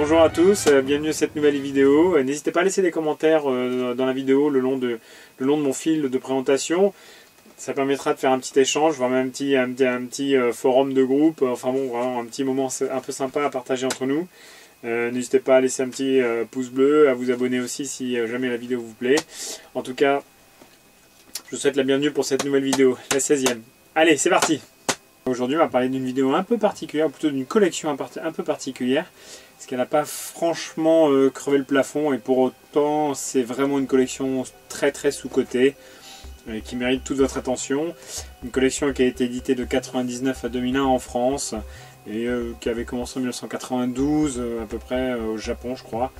Bonjour à tous, bienvenue à cette nouvelle vidéo. N'hésitez pas à laisser des commentaires dans la vidéo le long de mon fil de présentation. Ça permettra de faire un petit échange, voire même un petit forum de groupe. Enfin bon, vraiment un petit moment un peu sympa à partager entre nous. N'hésitez pas à laisser un petit pouce bleu, à vous abonner aussi si jamais la vidéo vous plaît. En tout cas, je vous souhaite la bienvenue pour cette nouvelle vidéo, la 16e. Allez, c'est parti! Aujourd'hui, on va parler d'une vidéo un peu particulière, ou plutôt d'une collection un peu particulière, parce qu'elle n'a pas franchement crevé le plafond, et pour autant, c'est vraiment une collection très sous-cotée, qui mérite toute votre attention. Une collection qui a été éditée de 1999 à 2001 en France, et qui avait commencé en 1992, à peu près au Japon, je crois.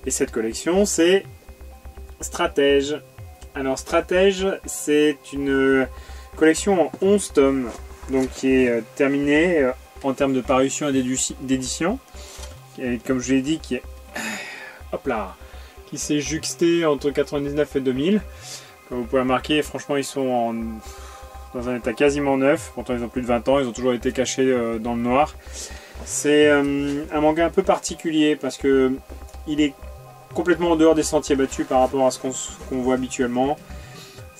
Et cette collection, c'est Stratège. Alors, Stratège, c'est une collection en 11 tomes. Donc qui est terminé en termes de parution et d'édition, comme je l'ai dit, qui s'est juxté entre 99 et 2000. Comme vous pouvez remarquer, franchement ils sont dans un état quasiment neuf, pourtant ils ont plus de 20 ans, ils ont toujours été cachés dans le noir. C'est un manga un peu particulier parce que il est complètement en dehors des sentiers battus par rapport à ce qu'on voit habituellement.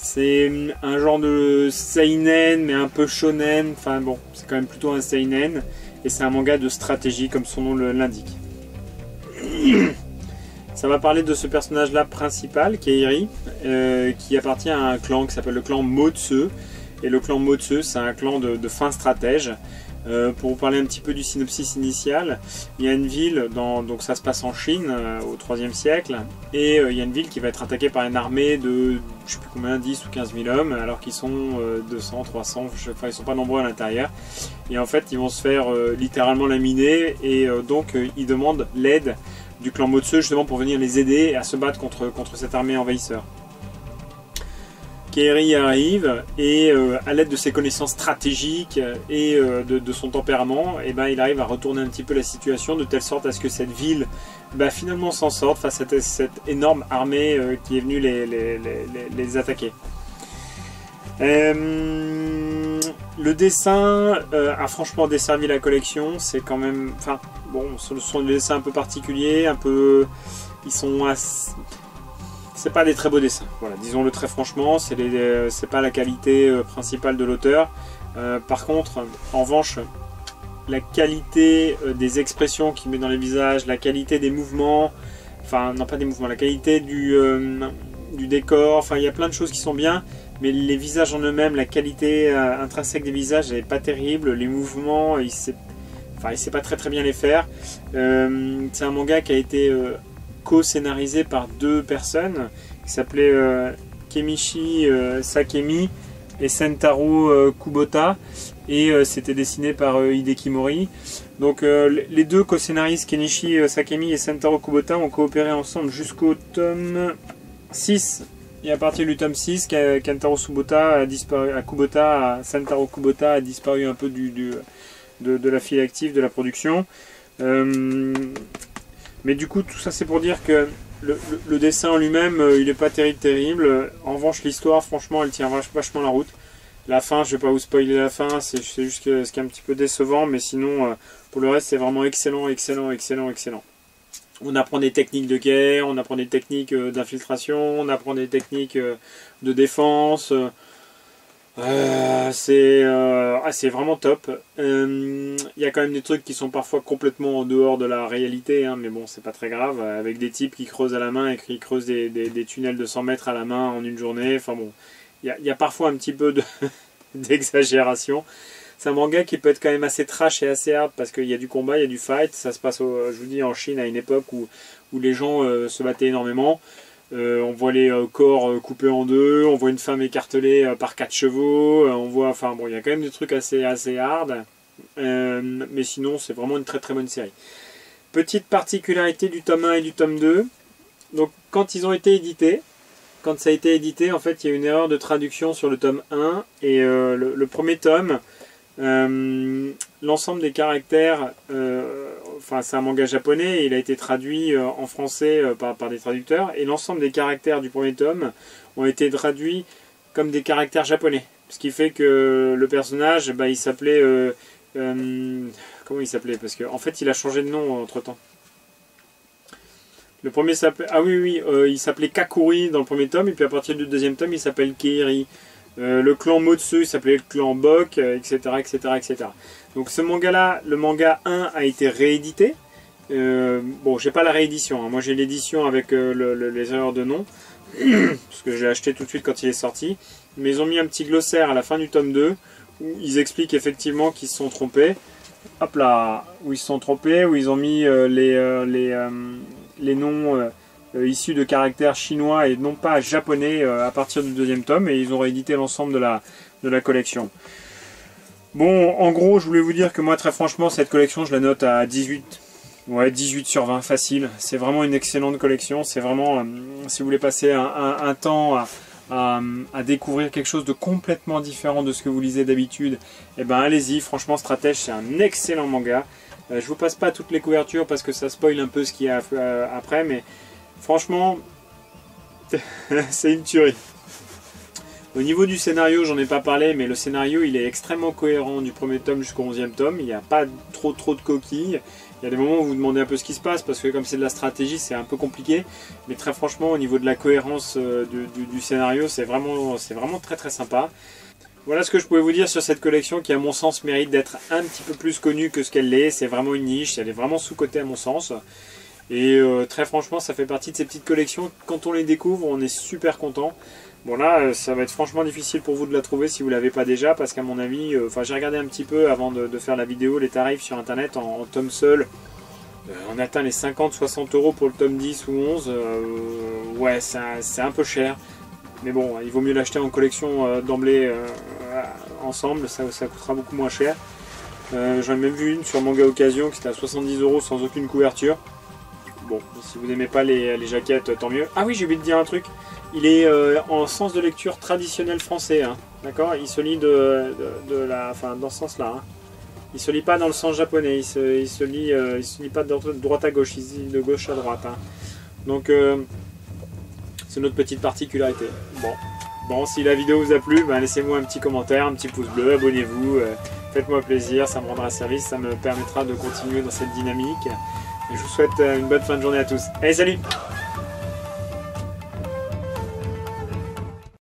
C'est un genre de seinen, mais un peu shonen. Enfin bon, c'est quand même plutôt un seinen. Et c'est un manga de stratégie, comme son nom l'indique. Ça va parler de ce personnage-là principal, Kairi, qui appartient à un clan qui s'appelle le clan Motsu. Et le clan Motsu, c'est un clan de fins stratèges. Pour vous parler un petit peu du synopsis initial, il y a une ville, donc ça se passe en Chine au 3e siècle, et il y a une ville qui va être attaquée par une armée de, je sais plus combien, 10 ou 15 000 hommes, alors qu'ils sont 200, 300, enfin ils sont pas nombreux à l'intérieur, et en fait ils vont se faire littéralement laminer, et donc ils demandent l'aide du clan Motsu justement pour venir les aider à se battre contre cette armée envahisseur. Kairi arrive et à l'aide de ses connaissances stratégiques et de son tempérament, et ben, il arrive à retourner un petit peu la situation de telle sorte à ce que cette ville finalement s'en sorte face à cette énorme armée qui est venue les attaquer. Le dessin a franchement desservi la collection, c'est quand même... Enfin, bon, ce sont des dessins un peu particuliers, un peu... Ils sont assez... C'est pas des très beaux dessins, voilà, disons-le très franchement, c'est pas la qualité principale de l'auteur. Par contre, en revanche, la qualité des expressions qu'il met dans les visages, la qualité des mouvements, enfin non pas des mouvements, la qualité du décor, enfin il y a plein de choses qui sont bien, mais les visages en eux-mêmes, la qualité intrinsèque des visages n'est pas terrible, les mouvements, il sait pas très bien les faire. C'est un manga qui a été co-scénarisé par deux personnes qui s'appelaient Kemichi Sakemi et Sentaro Kubota, et c'était dessiné par Hideki Mori. Donc les deux co-scénaristes Kenichi Sakemi et Sentaro Kubota ont coopéré ensemble jusqu'au tome 6, et à partir du tome 6 Sentaro Kubota a disparu un peu de la file active de la production. Mais du coup, tout ça c'est pour dire que le dessin en lui-même, il n'est pas terrible. En revanche, l'histoire, franchement, elle tient vachement la route. La fin, je ne vais pas vous spoiler la fin, c'est juste ce qui est un petit peu décevant, mais sinon, pour le reste, c'est vraiment excellent. On apprend des techniques de guerre, on apprend des techniques d'infiltration, on apprend des techniques de défense. C'est vraiment top. Il y a quand même des trucs qui sont parfois complètement en dehors de la réalité, hein, mais bon, c'est pas très grave, avec des types qui creusent à la main et qui creusent des tunnels de 100 mètres à la main en une journée. Enfin bon, il y a parfois un petit peu d'exagération. C'est un manga qui peut être quand même assez trash et assez hard parce qu'il y a du combat, il y a du fight. Ça se passe, je vous dis, en Chine à une époque où les gens se battaient énormément. On voit les corps coupés en deux, on voit une femme écartelée par 4 chevaux, on voit, enfin bon, il y a quand même des trucs assez hard, mais sinon c'est vraiment une très bonne série. Petite particularité du tome 1 et du tome 2, donc quand ça a été édité, en fait il y a une erreur de traduction sur le tome 1, et le premier tome, l'ensemble des caractères, enfin c'est un manga japonais et il a été traduit en français par des traducteurs, et l'ensemble des caractères du premier tome ont été traduits comme des caractères japonais, ce qui fait que le personnage, il s'appelait comment il s'appelait, parce qu'en fait il a changé de nom entre temps. Le premier s'appelait... Ah oui, il s'appelait Kakuri dans le premier tome, et puis à partir du deuxième tome, il s'appelle Keiri. Le clan Motsu, il s'appelait le clan Bok, etc., etc., etc. Donc ce manga-là, le manga 1 a été réédité. Bon, j'ai pas la réédition, hein. Moi j'ai l'édition avec les erreurs de nom, parce que j'ai acheté tout de suite quand il est sorti. Mais ils ont mis un petit glossaire à la fin du tome 2, où ils expliquent effectivement qu'ils se sont trompés. Hop là, où ils se sont trompés, où ils ont mis les noms issus de caractères chinois et non pas japonais à partir du deuxième tome, et ils ont réédité l'ensemble de la collection. Bon, en gros, je voulais vous dire que moi, très franchement, cette collection, je la note à 18. Ouais, 18 sur 20, facile. C'est vraiment une excellente collection. C'est vraiment, si vous voulez passer un temps à découvrir quelque chose de complètement différent de ce que vous lisez d'habitude, eh ben allez-y. Franchement, Stratège, c'est un excellent manga. Je vous passe pas toutes les couvertures parce que ça spoil un peu ce qu'il y a après, mais franchement, c'est une tuerie. Au niveau du scénario, j'en ai pas parlé, mais le scénario, il est extrêmement cohérent du premier tome jusqu'au 11e tome. Il n'y a pas trop de coquilles. Il y a des moments où vous vous demandez un peu ce qui se passe, parce que comme c'est de la stratégie, c'est un peu compliqué. Mais très franchement, au niveau de la cohérence du scénario, c'est vraiment très sympa. Voilà ce que je pouvais vous dire sur cette collection qui, à mon sens, mérite d'être un petit peu plus connue que ce qu'elle l'est. C'est vraiment une niche, elle est vraiment sous-cotée à mon sens. Et très franchement, ça fait partie de ces petites collections. Quand on les découvre, on est super content. Bon là, ça va être franchement difficile pour vous de la trouver si vous ne l'avez pas déjà, parce qu'à mon avis, j'ai regardé un petit peu avant de faire la vidéo, les tarifs sur internet en tome seul. On atteint les 50-60 € pour le tome 10 ou 11. Ouais, c'est un peu cher. Mais bon, il vaut mieux l'acheter en collection d'emblée ensemble, ça coûtera beaucoup moins cher. J'en ai même vu une sur Manga Occasion qui était à 70 € sans aucune couverture. Bon, si vous n'aimez pas les jaquettes, tant mieux. Ah oui, j'ai oublié de dire un truc. Il est en sens de lecture traditionnel français, hein, d'accord? Il se lit enfin, dans ce sens-là. Hein. Il se lit pas dans le sens japonais. Il se lit pas de droite à gauche. Il se lit de gauche à droite. Hein. Donc, c'est notre petite particularité. Bon, si la vidéo vous a plu, ben, laissez-moi un petit commentaire, un petit pouce bleu, abonnez-vous, faites-moi plaisir, ça me rendra service, ça me permettra de continuer dans cette dynamique. Et je vous souhaite une bonne fin de journée à tous. Allez, salut!